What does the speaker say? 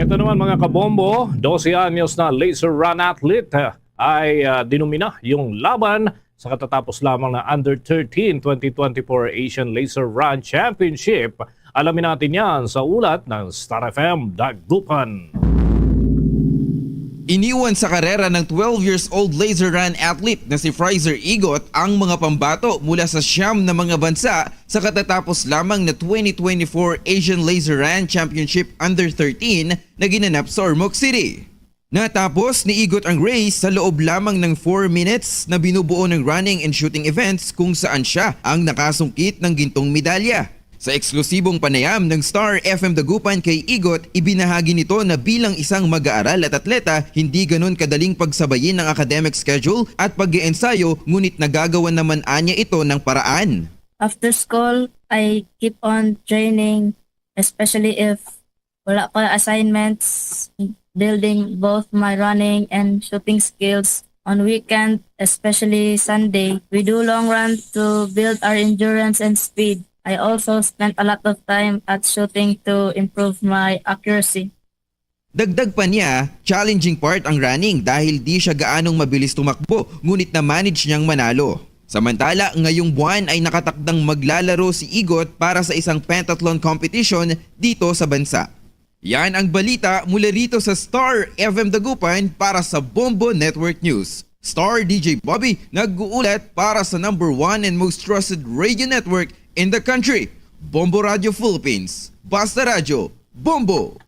Ito naman mga kabombo, 12 anyos na laser run athlete ay dinumina yung laban sa katatapos lamang na Under 13 2024 Asian Laser Run Championship. Alamin natin yan sa ulat ng Star FM Dagupan. Iniwan sa karera ng 12 years old laser run athlete na si Fraser Igot ang mga pambato mula sa siyam na mga bansa sa katatapos lamang na 2024 Asian Laser Run Championship Under 13 na ginanap sa Ormoc City. Natapos ni Igot ang race sa loob lamang ng 4 minutes na binubuo ng running and shooting events kung saan siya ang nakasungkit ng gintong medalya. Sa eksklusibong panayam ng Star FM Dagupan kay Igot, ibinahagi nito na bilang isang mag-aaral at atleta, hindi ganun kadaling pagsabayin ng academic schedule at pag-iensayo, ngunit nagagawa naman anya ito ng paraan. After school, I keep on training, especially if wala pa assignments, building both my running and shooting skills. On weekend, especially Sunday, we do long run to build our endurance and speed. I also spent a lot of time at shooting to improve my accuracy. Dagdag pa niya, challenging part ang running dahil di siya gaanong mabilis tumakbo ngunit na-manage niyang manalo. Samantala, ngayong buwan ay nakatakdang maglalaro si Igot para sa isang pentathlon competition dito sa bansa. Yan ang balita mula rito sa Star FM Dagupan para sa Bombo Network News. Star DJ Bobby nag-uulat para sa #1 and most trusted radio network in the country, Bombo Radio Philippines. Basta Radio, Bombo!